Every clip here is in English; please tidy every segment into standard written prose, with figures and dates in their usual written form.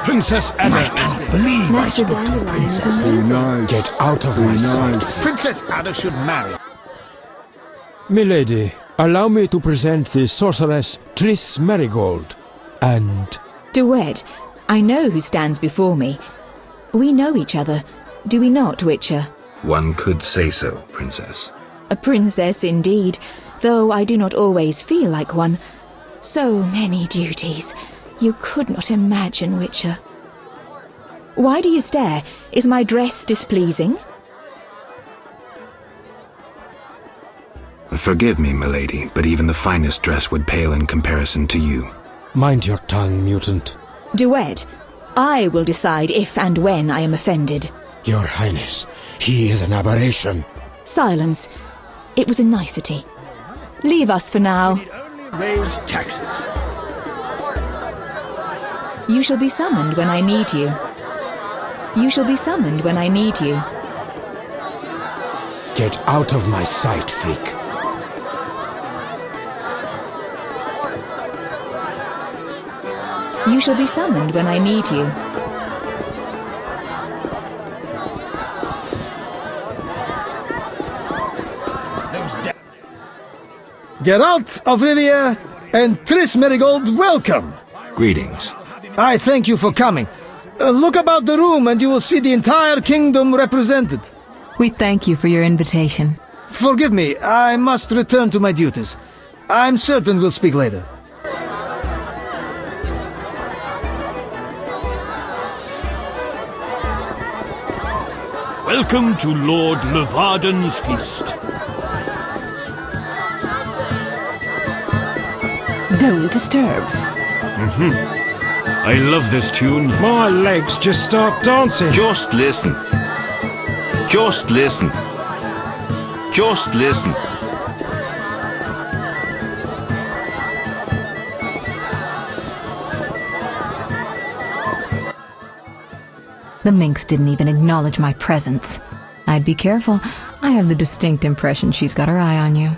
Princess Ada. I can't believe I spoke to a princess. Get out of my sight. Princess Ada should marry. Milady, allow me to present the sorceress Triss Marigold. And... Duet, I know who stands before me. We know each other, do we not, Witcher? One could say so, Princess. A princess indeed, though I do not always feel like one. So many duties. You could not imagine, Witcher. Why do you stare? Is my dress displeasing? Forgive me, milady, but even the finest dress would pale in comparison to you. mind your tongue, mutant. Duet, I will decide if and when I am offended. Your Highness, he is an aberration. Silence. It was a nicety. Leave us for now. Only raise taxes. You shall be summoned when I need you. You shall be summoned when I need you. Get out of my sight, freak. You shall be summoned when I need you. Geralt of Rivia and Triss Marigold, welcome! Greetings. I thank you for coming. Look about the room and you will see the entire kingdom represented. We thank you for your invitation. Forgive me, I must return to my duties. I'm certain we'll speak later. Welcome to Lord Levarden's feast. Don't disturb. I love this tune. My legs just start dancing. Just listen. Just listen. Just listen. The minx didn't even acknowledge my presence. I'd be careful. I have the distinct impression she's got her eye on you.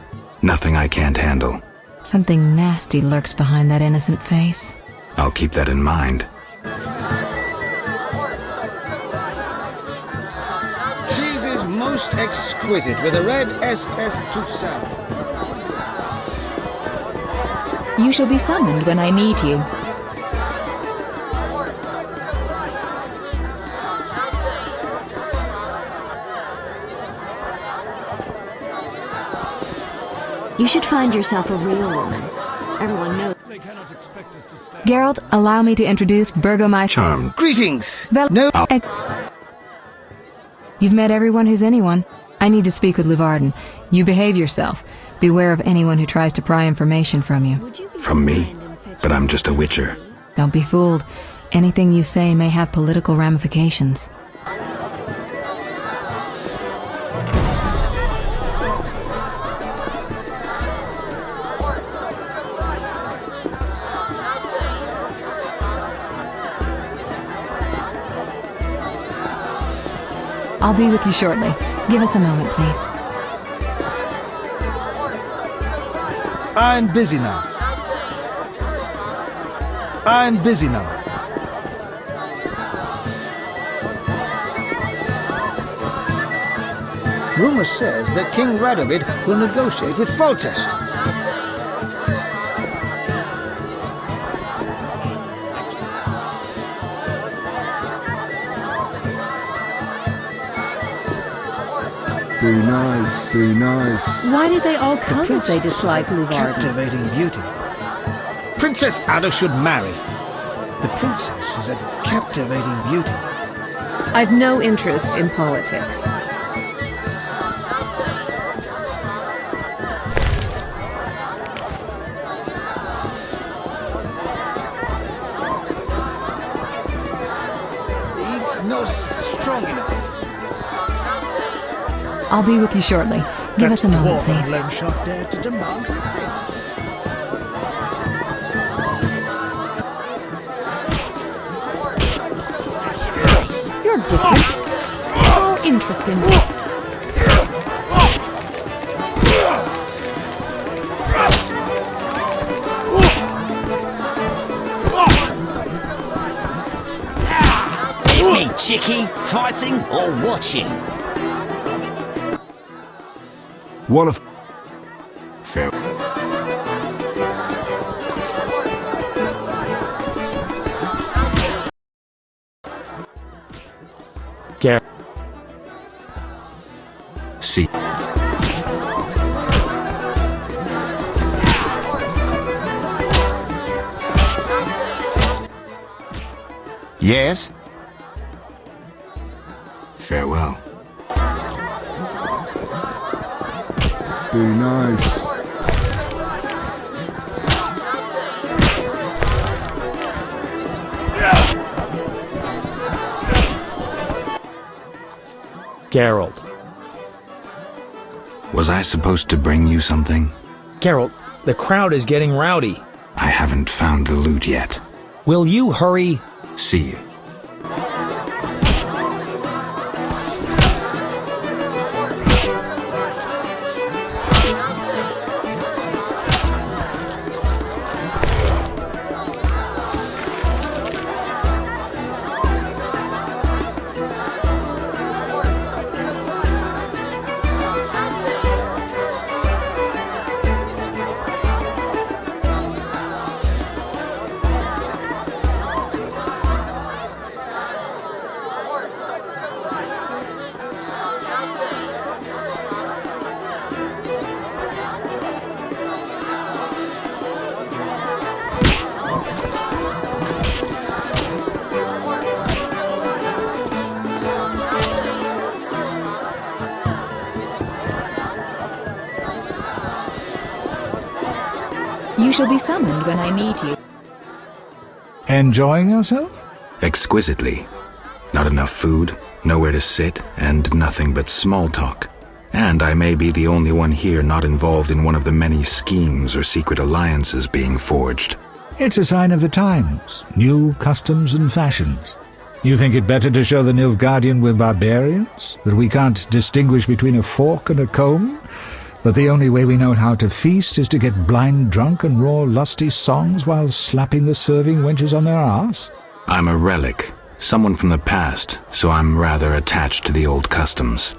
Nothing I can't handle. Something nasty lurks behind that innocent face. I'll keep that in mind. Cheese is most exquisite with a red SS Toussaint. You shall be summoned when I need you. You should find yourself a real woman. Everyone knows. Geralt, allow me to introduce Burgomeister. Charmed. Greetings! Vel- No. You've met everyone who's anyone. I need to speak with Levarden. You behave yourself. Beware of anyone who tries to pry information from you. From me? But I'm just a witcher. Don't be fooled. Anything you say may have political ramifications. I'll be with you shortly. Give us a moment, please. I'm busy now. I'm busy now. Rumor says that King Radovid will negotiate with Foltest. Be nice, be nice. Why did they all come if they dislike Levarden? Captivating beauty. Princess Ada should marry. The princess is a captivating beauty. I've no interest in politics. It's not strong enough. I'll be with you shortly. Give us a moment, please. Loan shark dared to demand repayment. You're different. More interesting. Chickie, fighting or watching? What a... Fair... Gar... See... Yes? Farewell. Be nice. Geralt. Was I supposed to bring you something? Geralt, the crowd is getting rowdy. I haven't found the loot yet. Will you hurry? See you. You shall be summoned when I need you. Enjoying yourself? Exquisitely. Not enough food, nowhere to sit, and nothing but small talk. And I may be the only one here not involved in one of the many schemes or secret alliances being forged. It's a sign of the times. New customs and fashions. You think it better to show the Nilfgaardian we're barbarians? That we can't distinguish between a fork and a comb? That the only way we know how to feast is to get blind drunk and roar lusty songs while slapping the serving wenches on their arse? I'm a relic, someone from the past, so I'm rather attached to the old customs.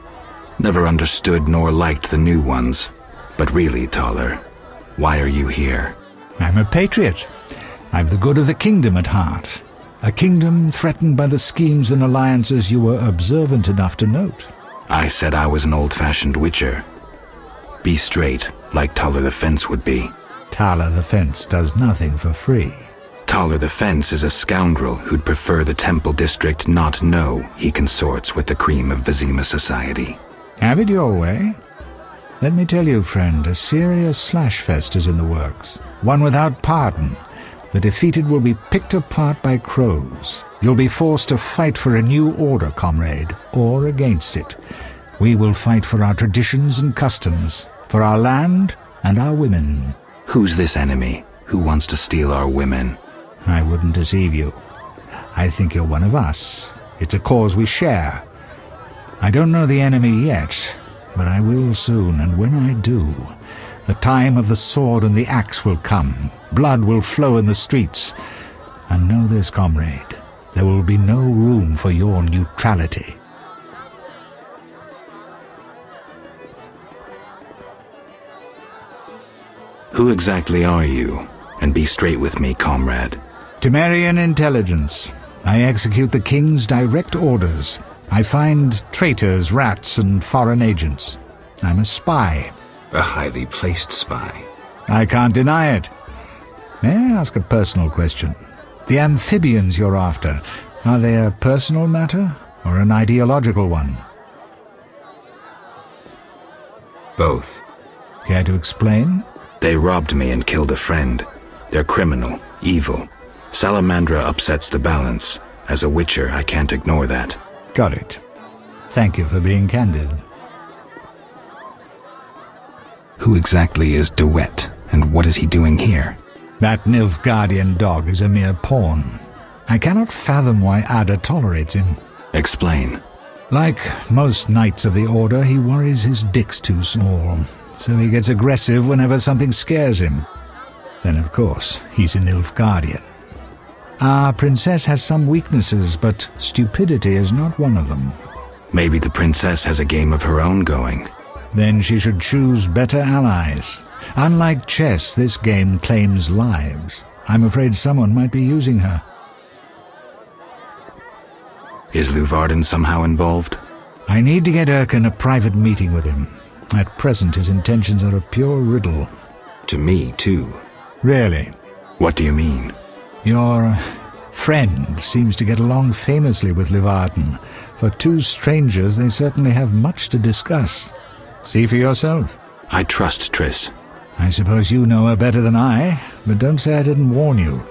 Never understood nor liked the new ones. But really, Taller, why are you here? I'm a patriot. I've the good of the kingdom at heart. A kingdom threatened by the schemes and alliances you were observant enough to note. I said I was an old-fashioned witcher. Be straight, like Taller the Fence would be. Taller the Fence does nothing for free. Taller the Fence is a scoundrel who'd prefer the Temple District not know he consorts with the cream of Vizima society. Have it your way. Let me tell you, friend, a serious slashfest is in the works. One without pardon. The defeated will be picked apart by crows. You'll be forced to fight for a new order, comrade, or against it. We will fight for our traditions and customs, for our land and our women. Who's this enemy? Who wants to steal our women? I wouldn't deceive you. I think you're one of us. It's a cause we share. I don't know the enemy yet, but I will soon, and when I do, the time of the sword and the axe will come. Blood will flow in the streets. And know this, comrade, there will be no room for your neutrality. Who exactly are you? And be straight with me, comrade. Temerian intelligence. I execute the king's direct orders. I find traitors, rats, and foreign agents. I'm a spy. A highly placed spy. I can't deny it. May I ask a personal question? The amphibians you're after, are they a personal matter or an ideological one? Both. Care to explain? They robbed me and killed a friend. They're criminal, evil. Salamandra upsets the balance. As a witcher, I can't ignore that. Got it. Thank you for being candid. Who exactly is DeWitt, and what is he doing here? That Nilfgaardian dog is a mere pawn. I cannot fathom why Ada tolerates him. Explain. Like most knights of the Order, he worries his dick's too small, so he gets aggressive whenever something scares him. Then, of course, he's a Nilfgaardian. Our princess has some weaknesses, but stupidity is not one of them. Maybe the princess has a game of her own going. Then she should choose better allies. Unlike chess, this game claims lives. I'm afraid someone might be using her. Is Luvarden somehow involved? I need to get Erkin a private meeting with him. At present, his intentions are a pure riddle. To me, too. Really? What do you mean? Your friend seems to get along famously with Luvarden. For two strangers, they certainly have much to discuss. See for yourself. I trust Triss. I suppose you know her better than I, but don't say I didn't warn you.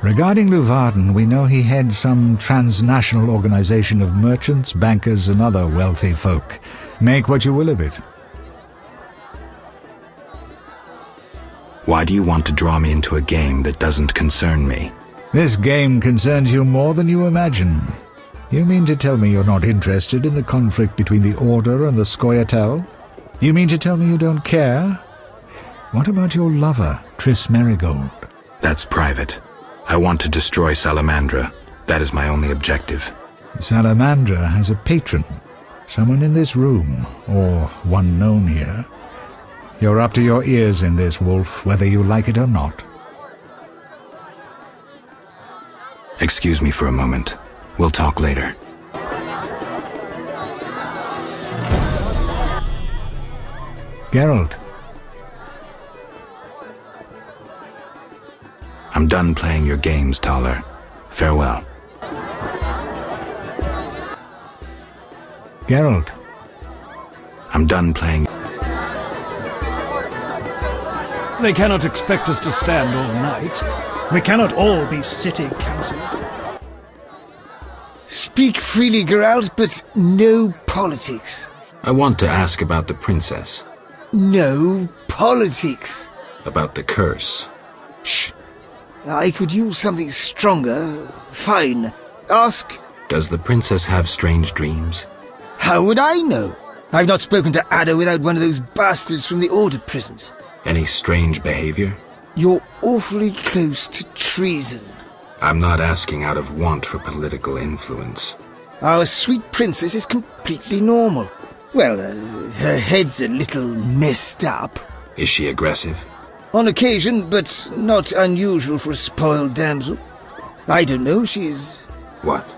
Regarding Luvarden, we know he heads some transnational organization of merchants, bankers, and other wealthy folk. Make what you will of it. Why do you want to draw me into a game that doesn't concern me? This game concerns you more than you imagine. You mean to tell me you're not interested in the conflict between the Order and the Scoia'tael? You mean to tell me you don't care? What about your lover, Triss Merigold? That's private. I want to destroy Salamandra. That is my only objective. Salamandra has a patron. Someone in this room, or one known here. You're up to your ears in this, Wolf, whether you like it or not. Excuse me for a moment. We'll talk later. Geralt. I'm done playing your games, Taller. Farewell. Geralt. I'm done playing. They cannot expect us to stand all night. We cannot all be city councillors. Speak freely, Geralt, but no politics. I want to ask about the princess. No politics. About the curse. Shh. I could use something stronger. Fine. Ask. Does the princess have strange dreams? How would I know? I've not spoken to Ada without one of those bastards from the Order prisons. Any strange behavior? You're awfully close to treason. I'm not asking out of want for political influence. Our sweet princess is completely normal. Well, her head's a little messed up. Is she aggressive? On occasion, but not unusual for a spoiled damsel. I don't know, she's... What?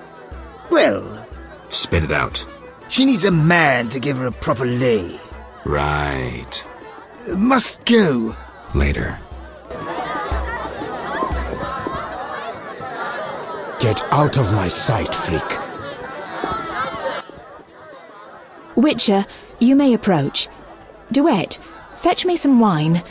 Well... Spit it out. She needs a man to give her a proper lay. Right. Must go. Later. Get out of my sight, freak. Witcher, you may approach. Duet, fetch me some wine.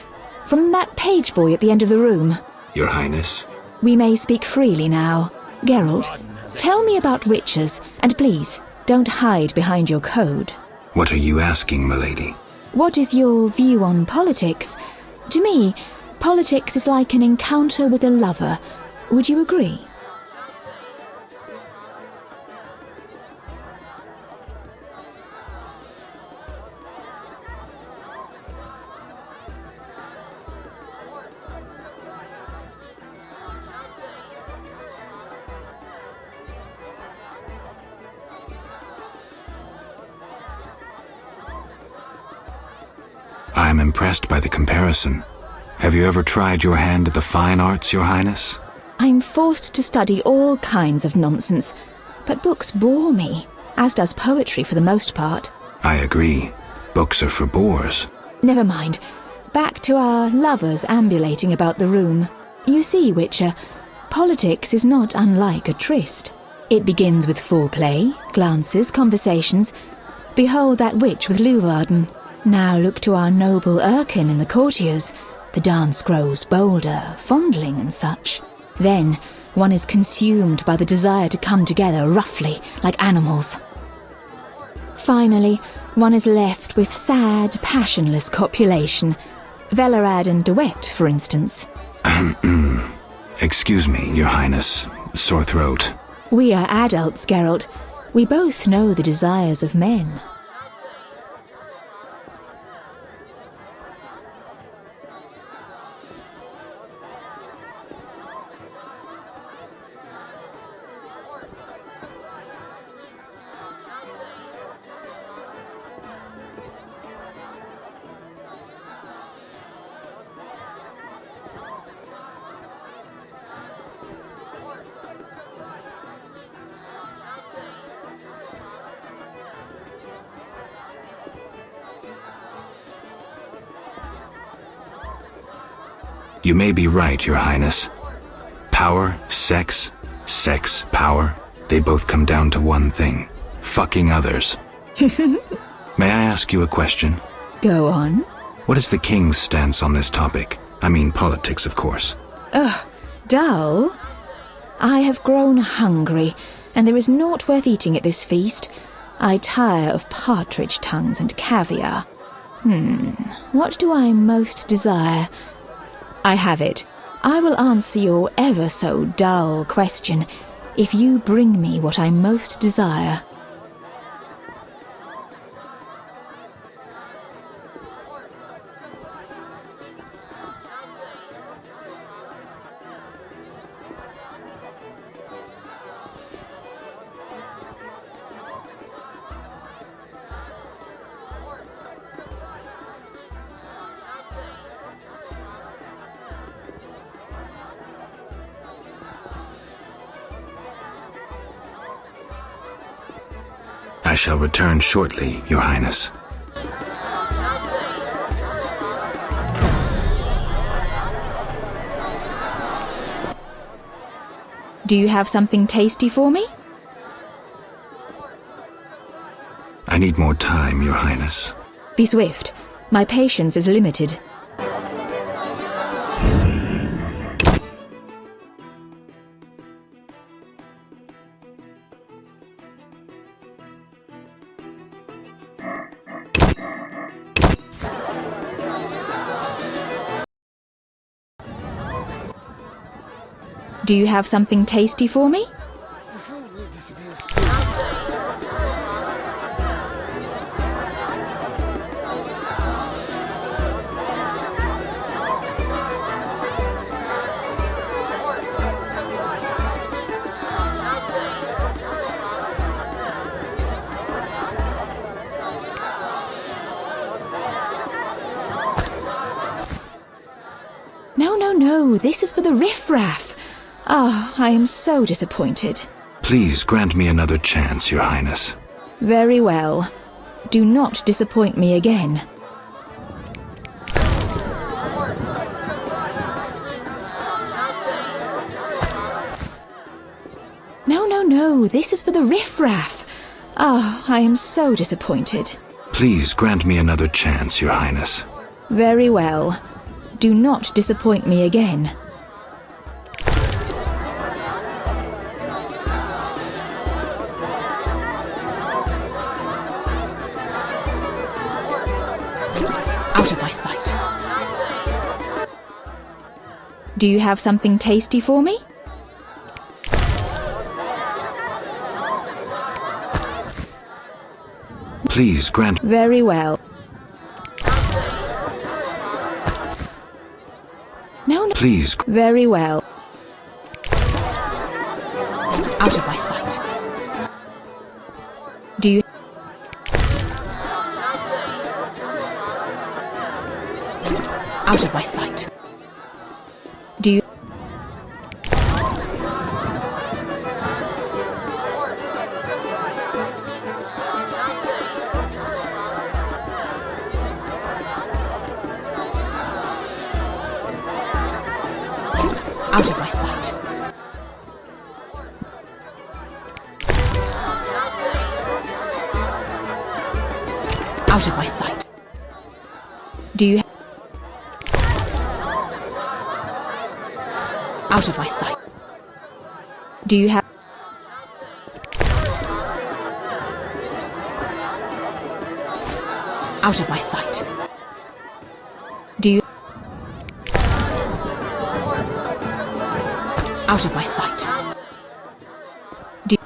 From that page boy at the end of the room. Your Highness? We may speak freely now. Geralt, tell me about witches, and please, don't hide behind your code. What are you asking, milady? What is your view on politics? To me, politics is like an encounter with a lover. Would you agree? I am impressed by the comparison. Have you ever tried your hand at the fine arts, Your Highness? I'm forced to study all kinds of nonsense, but books bore me, as does poetry for the most part. I agree. Books are for bores. Never mind. Back to our lovers ambulating about the room. You see, Witcher, politics is not unlike a tryst. It begins with foreplay, glances, conversations. Behold that witch with Luvarden. Now look to our noble Erkin and the courtiers. The dance grows bolder, fondling and such. Then one is consumed by the desire to come together roughly, like animals. Finally, one is left with sad, passionless copulation. Velerad and Duet, for instance. Excuse me, Your Highness. Sore throat. We are adults, Geralt. We both know the desires of men. You may be right, Your Highness. Power, sex, power, they both come down to one thing. Fucking others. May I ask you a question? Go on. What is the king's stance on this topic? I mean politics, of course. Ugh, dull? I have grown hungry, and there is naught worth eating at this feast. I tire of partridge tongues and caviar. What do I most desire? I have it. I will answer your ever so dull question if you bring me what I most desire. I shall return shortly, Your Highness. Do you have something tasty for me? I need more time, Your Highness. Be swift. My patience is limited. Do you have something tasty for me? No, this is for the riffraff. Ah, I am so disappointed. Please grant me another chance, Your Highness. Very well. Do not disappoint me again. No, this is for the riffraff. Ah, I am so disappointed. Please grant me another chance, Your Highness. Very well. Do not disappoint me again. Out of my sight. Do you have something tasty for me? Please grant... Very well. No. Please. Very well. Out of my sight. Do you... Out of my sight. Do you... Out of my sight. Out of my sight. Do you... Out of my sight. Do you have... Out of my sight. Do you... Out of my sight. Do you...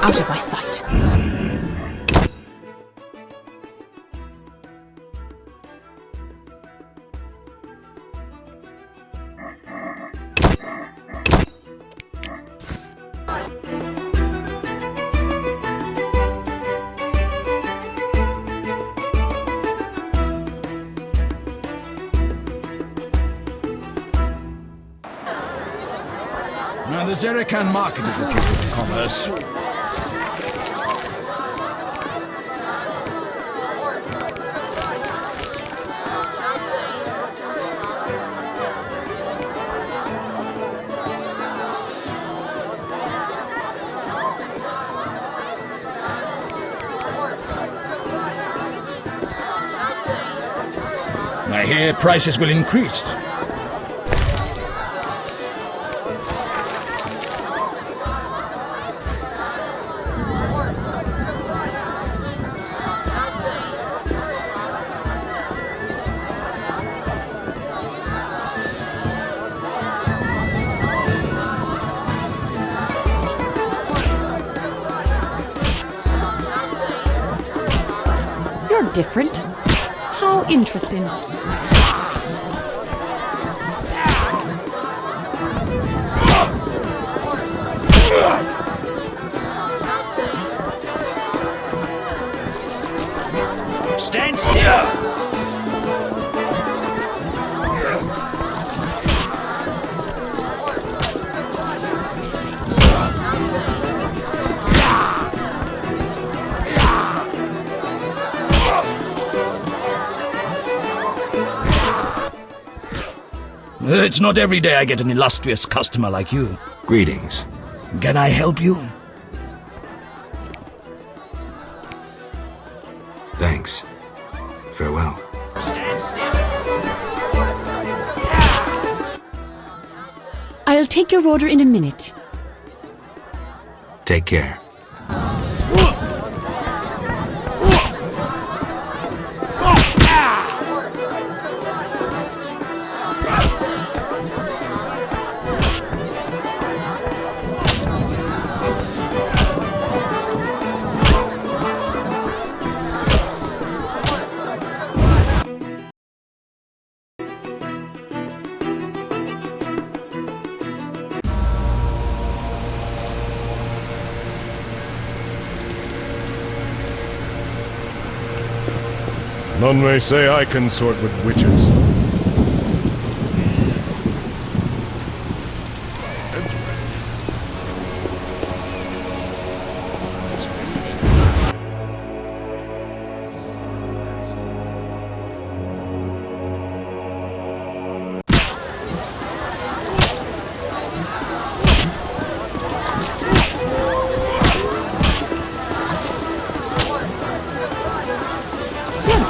Out of my sight. Now, the Zerican market is the future of commerce. I hear prices will increase. You're different. How interesting. Stand still! It's not every day I get an illustrious customer like you. Greetings. Can I help you? Thanks. Farewell. Stand still! I'll take your order in a minute. Take care. None may say I consort with witches.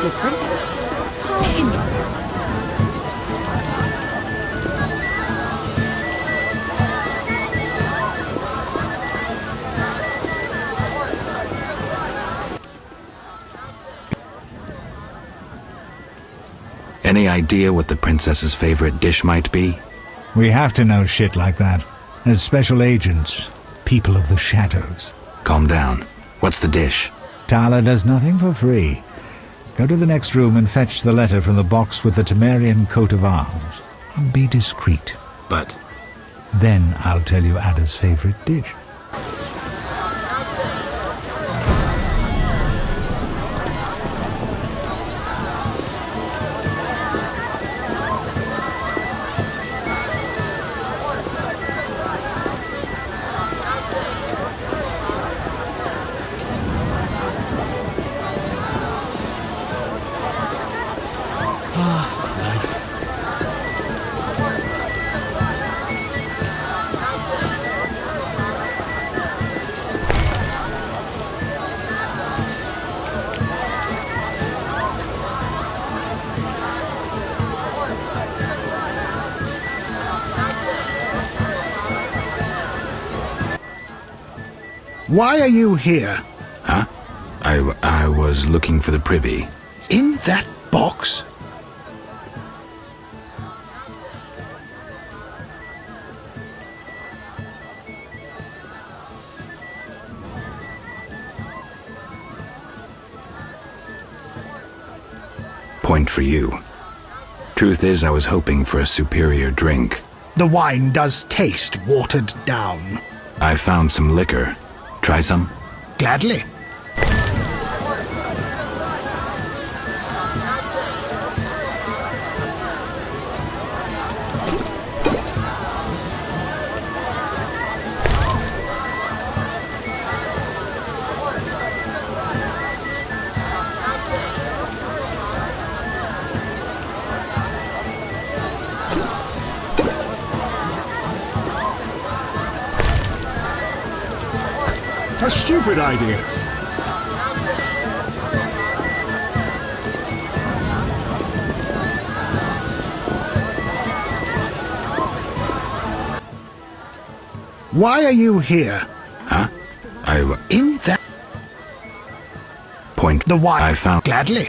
Different. How interesting. Any idea what the princess's favorite dish might be? We have to know shit like that. As special agents, people of the shadows. Calm down. What's the dish? Tala does nothing for free. Go to the next room and fetch the letter from the box with the Temerian coat of arms. And be discreet. But... Then I'll tell you Ada's favorite dish. Why are you here? Huh? I was looking for the privy. In that box? Point for you. Truth is, I was hoping for a superior drink. The wine does taste watered down. I found some liquor. Try some? Gladly. A stupid idea. Why are you here? Huh? In that... Point. The why? I found... Gladly.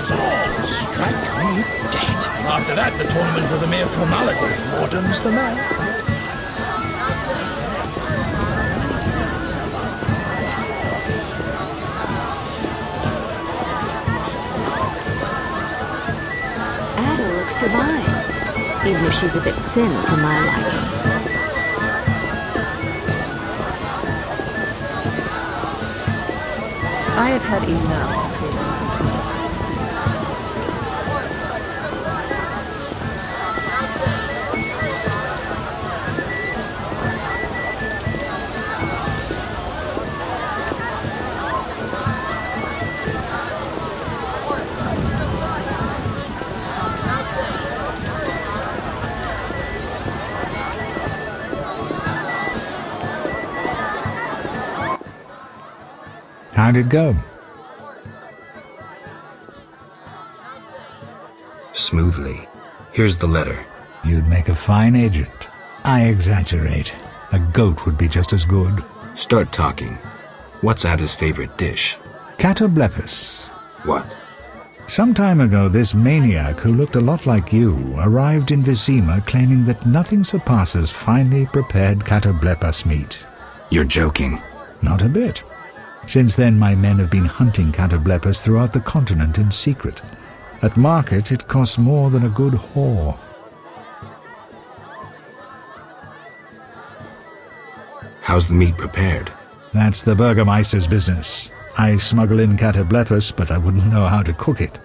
Strike me dead. After that, the tournament was a mere formality. Warden's the man. Ada looks divine, even if she's a bit thin for my liking. I have had enough prisons and politics. How'd it go? Smoothly. Here's the letter. You'd make a fine agent. I exaggerate. A goat would be just as good. Start talking. What's Ada's favorite dish? Catoblepis. What? Some time ago, this maniac who looked a lot like you arrived in Vizima claiming that nothing surpasses finely prepared catoblepas meat. You're joking. Not a bit. Since then, my men have been hunting catoblepas throughout the continent in secret. At market, it costs more than a good whore. How's the meat prepared? That's the Burgermeister's business. I smuggle in catoblepas, but I wouldn't know how to cook it.